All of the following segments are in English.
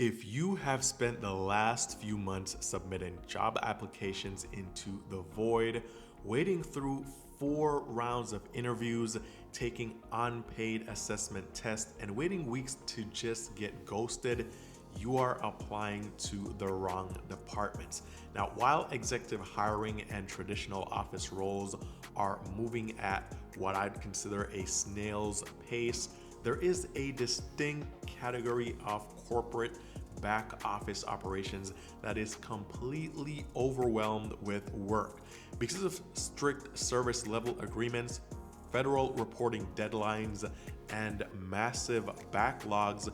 If you have spent the last few months submitting job applications into the void, waiting through 4 rounds of interviews, taking unpaid assessment tests, and waiting weeks to just get ghosted, you are applying to the wrong departments. Now, while executive hiring and traditional office roles are moving at what I'd consider a snail's pace, there is a distinct category of corporate back office operations that is completely overwhelmed with work. Because of strict service level agreements, federal reporting deadlines, and massive backlogs,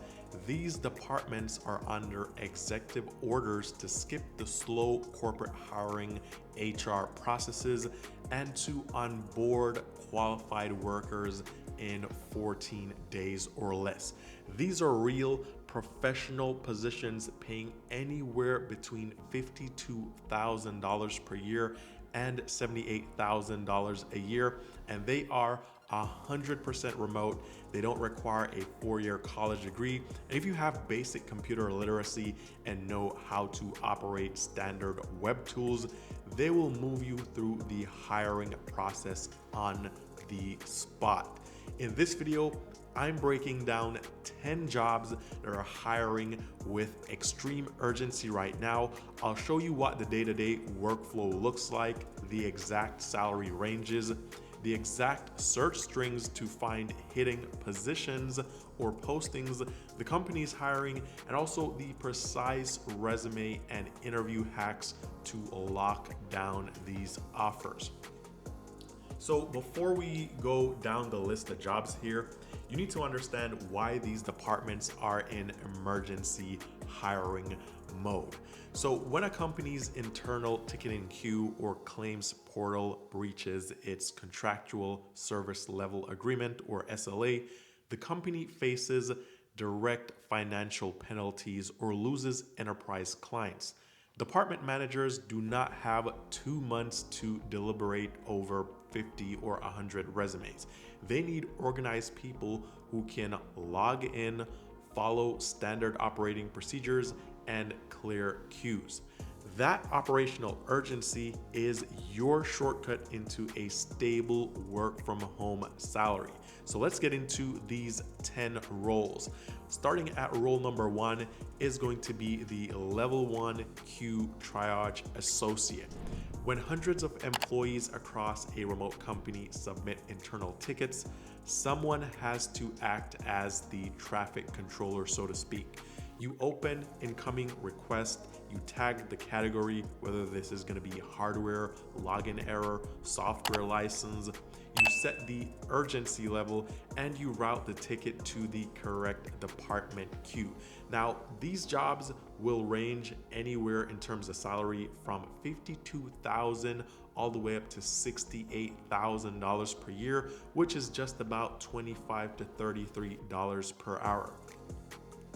these departments are under executive orders to skip the slow corporate hiring HR processes and to onboard qualified workers in 14 days or less. These are real professional positions paying anywhere between $52,000 per year and $78,000 a year, and they are 100% remote. They don't require a 4-year college degree. And if you have basic computer literacy and know how to operate standard web tools, they will move you through the hiring process on the spot. In this video, I'm breaking down 10 jobs that are hiring with extreme urgency right now. I'll show you what the day-to-day workflow looks like, the exact salary ranges, the exact search strings to find hidden positions or postings the company's hiring, and also the precise resume and interview hacks to lock down these offers. So before we go down the list of jobs here, you need to understand why these departments are in emergency hiring mode. So when a company's internal ticketing queue or claims portal breaches its contractual service level agreement or SLA, the company faces direct financial penalties or loses enterprise clients. Department managers do not have 2 months to deliberate over 50 or 100 resumes. They need organized people who can log in, follow standard operating procedures, and clear queues. That operational urgency is your shortcut into a stable work from home salary. So let's get into these 10 roles. Starting at role number 1 is going to be the level 1 queue triage associate. When hundreds of employees across a remote company submit internal tickets, someone has to act as the traffic controller, so to speak. You open incoming request, you tag the category, whether this is going to be hardware, login error, software license, you set the urgency level, and you route the ticket to the correct department queue. Now, these jobs will range anywhere in terms of salary from $52,000 all the way up to $68,000 per year, which is just about $25 to $33 per hour.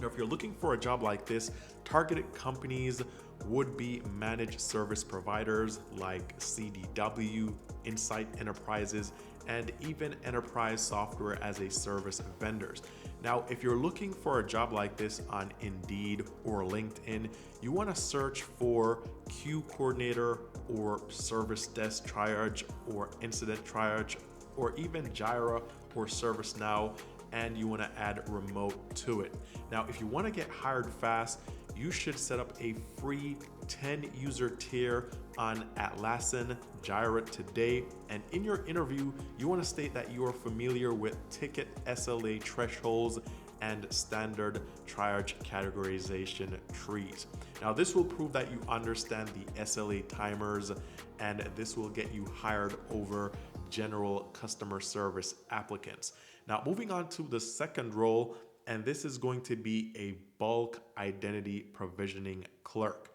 Now, if you're looking for a job like this, targeted companies would be managed service providers like CDW, Insight Enterprises, and even enterprise software as a service vendors. Now, if you're looking for a job like this on Indeed or LinkedIn, you want to search for queue coordinator or service desk triage or incident triage or even Jira or ServiceNow, and you want to add remote to it. Now, if you want to get hired fast, you should set up a free 10 user tier on Atlassian Jira today. And in your interview, you want to state that you are familiar with ticket SLA thresholds and standard triage categorization trees. Now, this will prove that you understand the SLA timers, and this will get you hired over general customer service applicants. Now, moving on to the second role, and this is going to be a bulk identity provisioning clerk.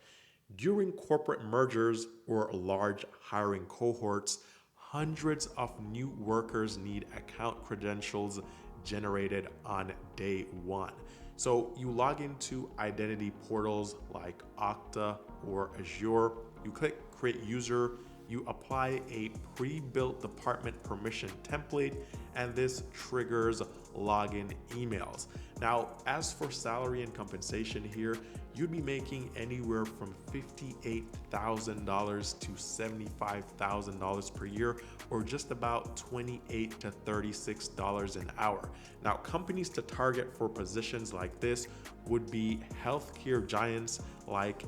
During corporate mergers or large hiring cohorts, hundreds of new workers need account credentials generated on day one. So you log into identity portals like Okta or Azure, you click create user, you apply a pre-built department permission template, and this triggers login emails. Now, as for salary and compensation here, you'd be making anywhere from $58,000 to $75,000 per year, or just about $28 to $36 an hour. Now, companies to target for positions like this would be healthcare giants like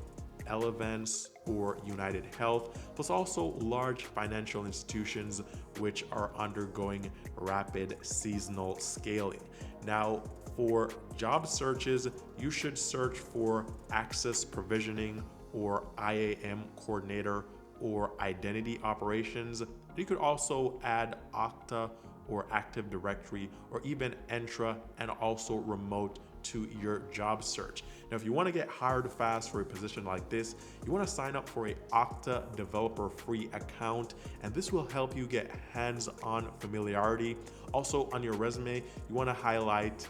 Elevance or United Health, plus also large financial institutions which are undergoing rapid seasonal scaling. Now, for job searches, you should search for access provisioning or IAM coordinator or identity operations. You could also add Okta or Active Directory or even Entra and also remote to your job search. Now, if you want to get hired fast for a position like this, you want to sign up for a Okta developer free account, and this will help you get hands-on familiarity. Also on your resume, you want to highlight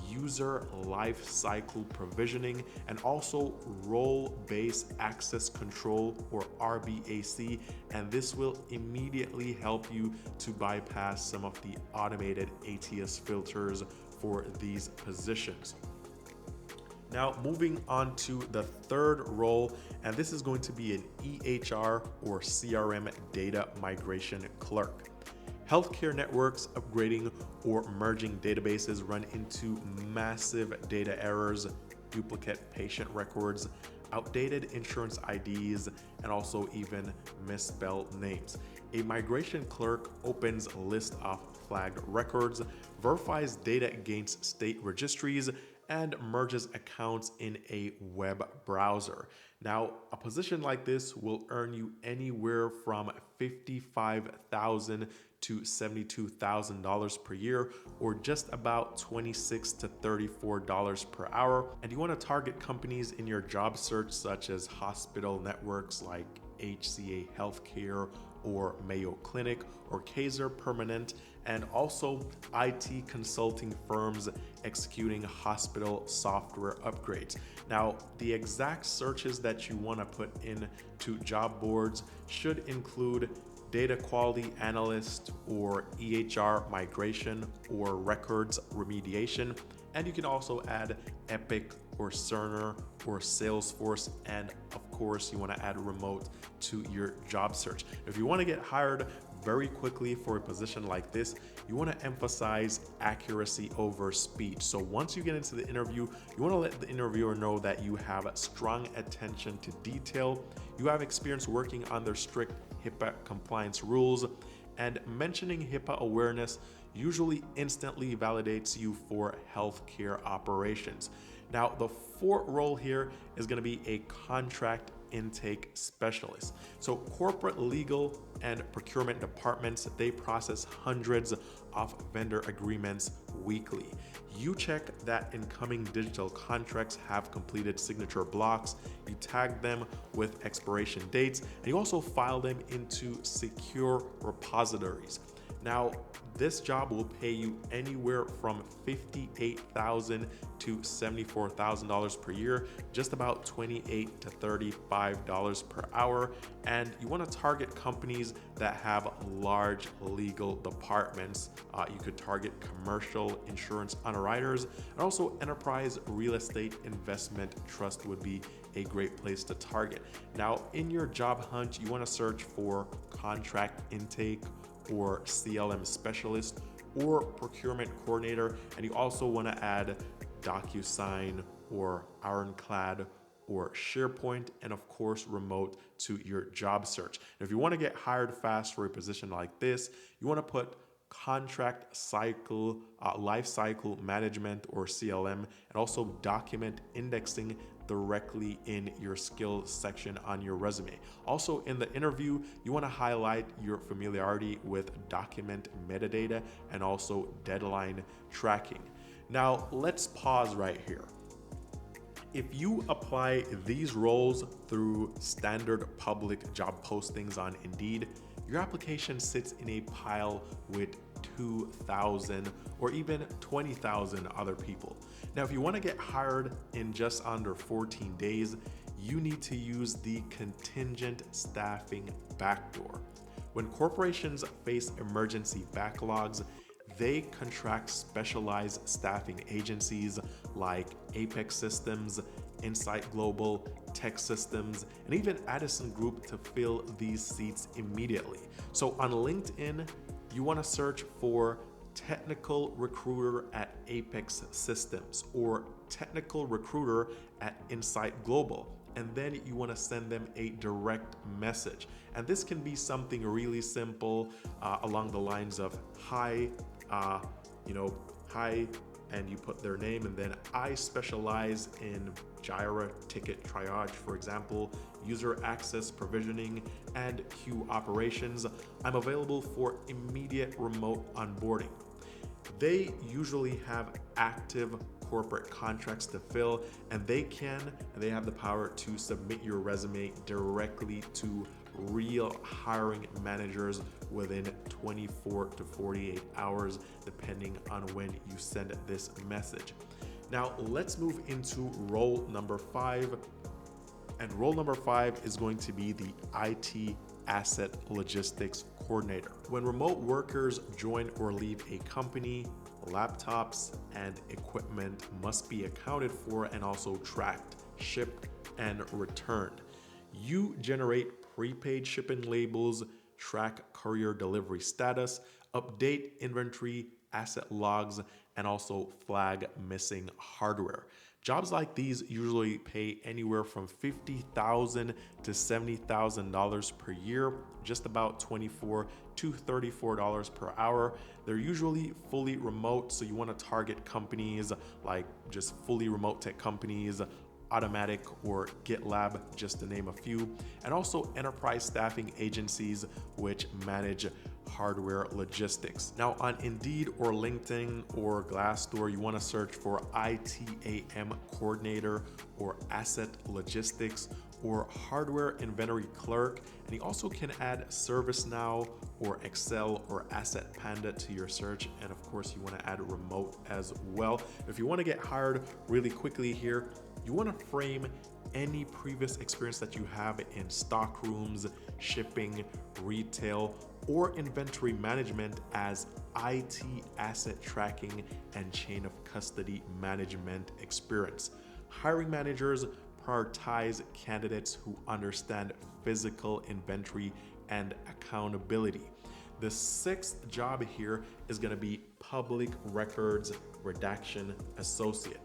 user lifecycle provisioning and also role-based access control or RBAC, and this will immediately help you to bypass some of the automated ATS filters for these positions. Now, moving on to the third role, and this is going to be an EHR or CRM data migration clerk. Healthcare networks upgrading or merging databases run into massive data errors, duplicate patient records, outdated insurance IDs, and also even misspelled names. A migration clerk opens a list of flagged records, verifies data against state registries, and merges accounts in a web browser. Now, a position like this will earn you anywhere from $55,000 to $72,000 per year, or just about $26 to $34 per hour. And you want to target companies in your job search such as hospital networks like HCA Healthcare or Mayo Clinic or Kaiser Permanente, and also IT consulting firms executing hospital software upgrades. Now, the exact searches that you want to put into job boards should include data quality analyst or EHR migration or records remediation. And you can also add Epic or Cerner or Salesforce. And of course, you want to add remote to your job search. If you want to get hired very quickly for a position like this, you want to emphasize accuracy over speed. So once you get into the interview, you want to let the interviewer know that you have strong attention to detail, you have experience working under strict HIPAA compliance rules, and mentioning HIPAA awareness usually instantly validates you for healthcare operations. Now, the fourth role here is going to be a contract intake specialist. So corporate legal and procurement departments, they process hundreds of vendor agreements weekly. You check that incoming digital contracts have completed signature blocks, you tag them with expiration dates, and you also file them into secure repositories. Now, this job will pay you anywhere from $58,000 to $74,000 per year, just about $28 to $35 per hour. And you want to target companies that have large legal departments. You could target commercial insurance underwriters, and also enterprise real estate investment trust would be a great place to target. Now, in your job hunt, you want to search for contract intake or CLM specialist or procurement coordinator, and you also want to add DocuSign or Ironclad or SharePoint, and of course remote to your job search. And if you want to get hired fast for a position like this, you want to put contract cycle, life cycle management or CLM, and also document indexing directly in your skills section on your resume. Also in the interview, you want to highlight your familiarity with document metadata and also deadline tracking. Now, let's pause right here. If you apply these roles through standard public job postings on Indeed, your application sits in a pile with 2,000 or even 20,000 other people. Now, if you want to get hired in just under 14 days, you need to use the contingent staffing backdoor. When corporations face emergency backlogs, they contract specialized staffing agencies like Apex Systems, Insight Global, Tech Systems, and even Addison Group to fill these seats immediately. So on LinkedIn, you want to search for technical recruiter at Apex Systems or technical recruiter at Insight Global. And then you want to send them a direct message. And this can be something really simple along the lines of, hi, hi, and you put their name, and then I specialize in Jira ticket triage, for example, user access provisioning, and queue operations. I'm available for immediate remote onboarding. They usually have active corporate contracts to fill, and they have the power to submit your resume directly to real hiring managers within 24 to 48 hours, depending on when you send this message. Now let's move into role number 5. And role number 5 is going to be the IT asset logistics coordinator. When remote workers join or leave a company, laptops and equipment must be accounted for and also tracked, shipped, and returned. You generate prepaid shipping labels, track courier delivery status, update inventory, asset logs, and also flag missing hardware. Jobs like these usually pay anywhere from $50,000 to $70,000 per year, just about $24 to $34 per hour. They're usually fully remote, so you want to target companies like just fully remote tech companies, Automatic or GitLab, just to name a few, and also enterprise staffing agencies which manage hardware logistics. Now on Indeed or LinkedIn or Glassdoor, you want to search for ITAM coordinator or asset logistics or hardware inventory clerk, and you also can add ServiceNow or Excel or Asset Panda to your search, and of course you want to add remote as well. If you want to get hired really quickly here, you want to frame any previous experience that you have in stock rooms, shipping, retail, or inventory management as IT asset tracking and chain of custody management experience. Hiring managers prioritize candidates who understand physical inventory and accountability. The 6th job here is going to be public records redaction associate.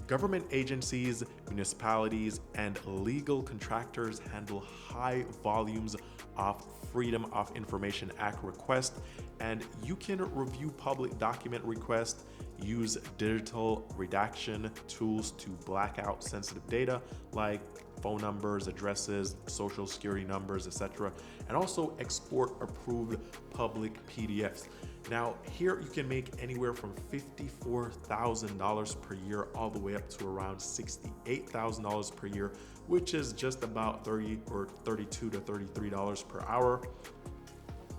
Government agencies, municipalities, and legal contractors handle high volumes of Freedom of Information Act requests, and you can review public document requests, use digital redaction tools to black out sensitive data like phone numbers, addresses, social security numbers, etc., and also export approved public PDFs. Now, here you can make anywhere from $54,000 per year all the way up to around $68,000 per year, which is just about $30 or $32 to $33 per hour.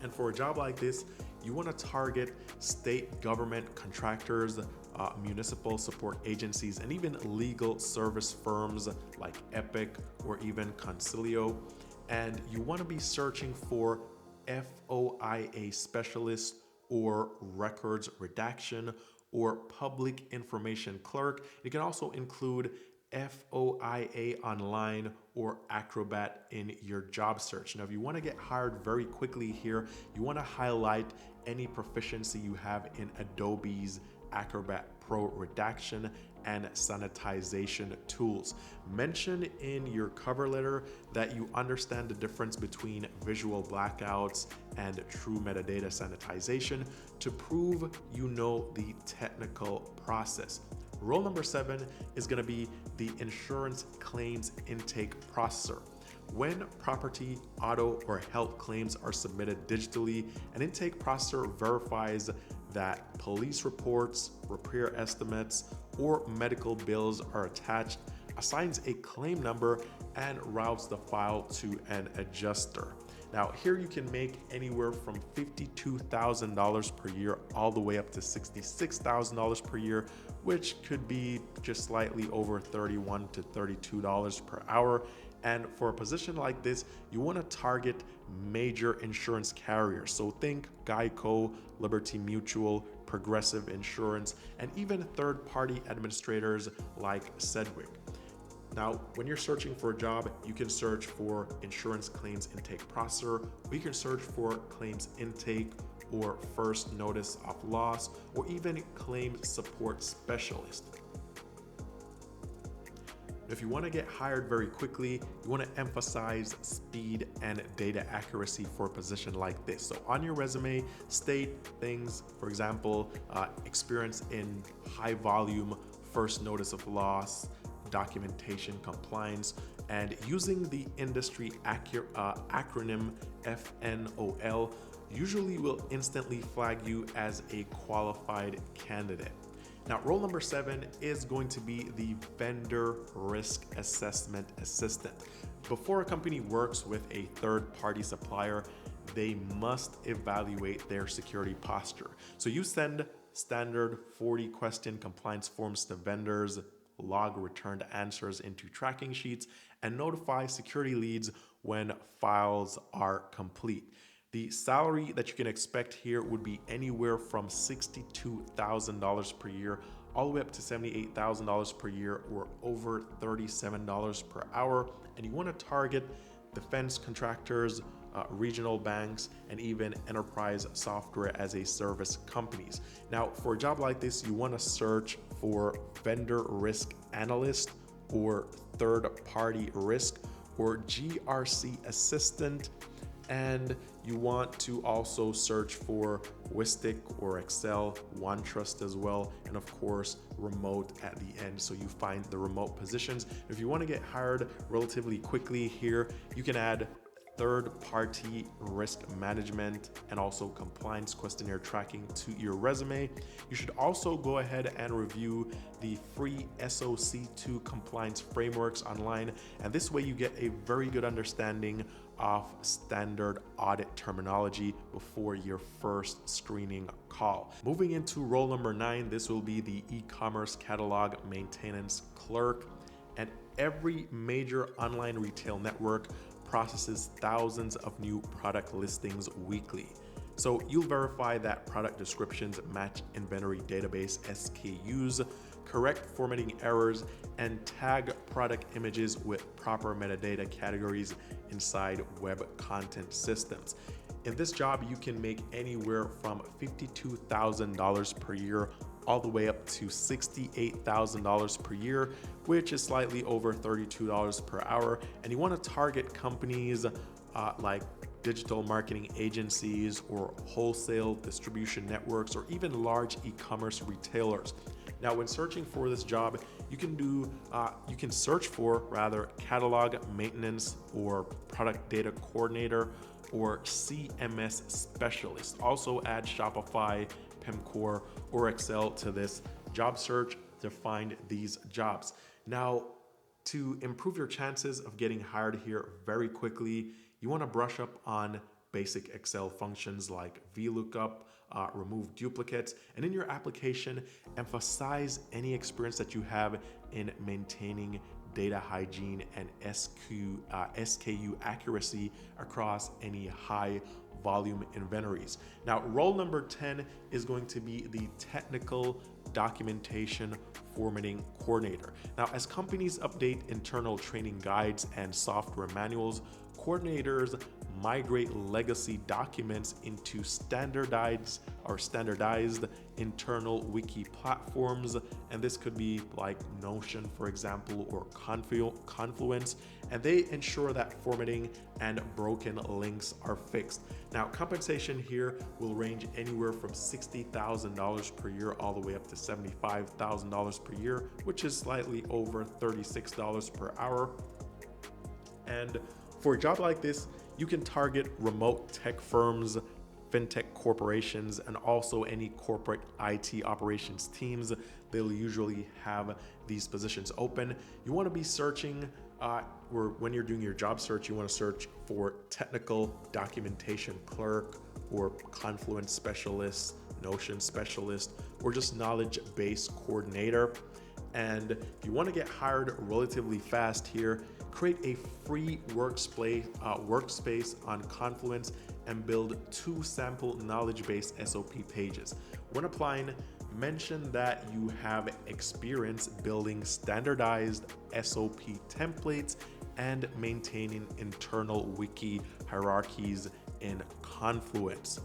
And for a job like this, you want to target state government contractors, municipal support agencies, and even legal service firms like Epic or even Concilio. And you want to be searching for FOIA specialists or records redaction or public information clerk. You can also include FOIA online or Acrobat in your job search. Now, if you want to get hired very quickly here, you want to highlight any proficiency you have in Adobe's Acrobat Pro redaction and sanitization tools. Mention in your cover letter that you understand the difference between visual blackouts and true metadata sanitization to prove you know the technical process. Role number 7 is going to be the insurance claims intake processor. When property, auto, or health claims are submitted digitally, an intake processor verifies that police reports, repair estimates, or medical bills are attached, assigns a claim number, and routes the file to an adjuster. Now, here you can make anywhere from $52,000 per year all the way up to $66,000 per year which could be just slightly over $31 to $32 per hour. And for a position like this, you want to target major insurance carriers. So think Geico, Liberty Mutual, Progressive Insurance, and even third-party administrators like Sedgwick. Now, when you're searching for a job, you can search for insurance claims intake processor, or you can search for claims intake or first notice of loss, or even claims support specialist. If you want to get hired very quickly, you want to emphasize speed and data accuracy for a position like this. So on your resume, state things, for example, experience in high volume first notice of loss, documentation compliance, and using the industry acronym FNOL usually will instantly flag you as a qualified candidate. Now, role number 7 is going to be the vendor risk assessment assistant. Before a company works with a third-party supplier, they must evaluate their security posture. So you send standard 40-question compliance forms to vendors, log returned answers into tracking sheets, and notify security leads when files are complete. The salary that you can expect here would be anywhere from $62,000 per year all the way up to $78,000 per year, or over $37 per hour. And you want to target defense contractors, regional banks, and even enterprise software as a service companies. Now, for a job like this, you want to search for vendor risk analyst or third-party risk or GRC assistant. And you want to also search for Wistic or Excel, OneTrust as well, and of course, remote at the end. So you find the remote positions. If you want to get hired relatively quickly here, you can add third-party risk management and also compliance questionnaire tracking to your resume. You should also go ahead and review the free SOC2 compliance frameworks online, and this way you get a very good understanding of standard audit terminology before your first screening call. Moving into role number 9, this will be the e-commerce catalog maintenance clerk. And every major online retail network processes thousands of new product listings weekly. So you'll verify that product descriptions match inventory database SKUs, correct formatting errors, and tag product images with proper metadata categories inside web content systems. In this job, you can make anywhere from $52,000 per year all the way up to $68,000 per year, which is slightly over $32 per hour. And you want to target companies like digital marketing agencies or wholesale distribution networks or even large e-commerce retailers. Now, when searching for this job, you can search for catalog maintenance or product data coordinator or CMS specialist. Also add Shopify, Pimcore, or Excel to this job search to find these jobs. Now, to improve your chances of getting hired here very quickly, you want to brush up on basic Excel functions like VLOOKUP, remove duplicates, and in your application, emphasize any experience that you have in maintaining data hygiene and SKU accuracy across any high volume inventories. Now, role number 10 is going to be the technical documentation formatting coordinator. Now, as companies update internal training guides and software manuals, coordinators migrate legacy documents into standardized internal wiki platforms, and this could be like Notion, for example, or Confluence, and they ensure that formatting and broken links are fixed. Now, compensation here will range anywhere from $60,000 per year all the way up to $75,000 per year, which is slightly over $36 per hour. And for a job like this, you can target remote tech firms, fintech corporations, and also any corporate IT operations teams. They'll usually have these positions open. You want to be searching when you're doing your job search, you want to search for technical documentation clerk or Confluence specialist, Notion specialist, or just knowledge base coordinator. And if you want to get hired relatively fast here, create a free workspace on Confluence and build 2 sample knowledge base SOP pages. When applying, mention that you have experience building standardized SOP templates and maintaining internal wiki hierarchies in Confluence.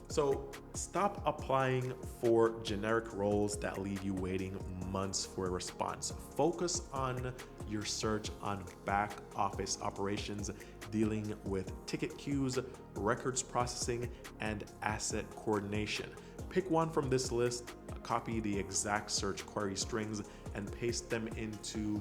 So stop applying for generic roles that leave you waiting months for a response. Focus on your search on back office operations, dealing with ticket queues, records processing, and asset coordination. Pick one from this list, copy the exact search query strings, and paste them into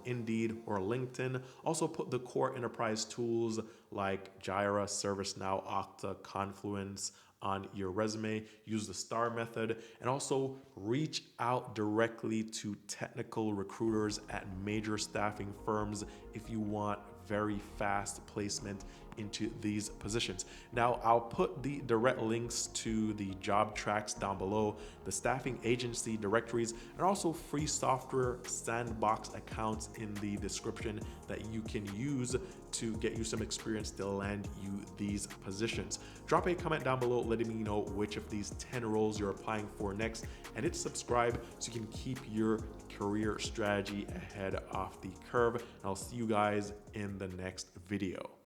Indeed or LinkedIn. Also put the core enterprise tools like Jira, ServiceNow, Okta, Confluence on your resume. Use the STAR method, and also reach out directly to technical recruiters at major staffing firms if you want very fast placement into these positions. Now, I'll put the direct links to the job tracks down below, the staffing agency directories, and also free software sandbox accounts in the description that you can use to get you some experience to land you these positions. Drop a comment down below letting me know which of these 10 roles you're applying for next, and hit subscribe so you can keep your career strategy ahead of the curve. And I'll see you guys in the next video.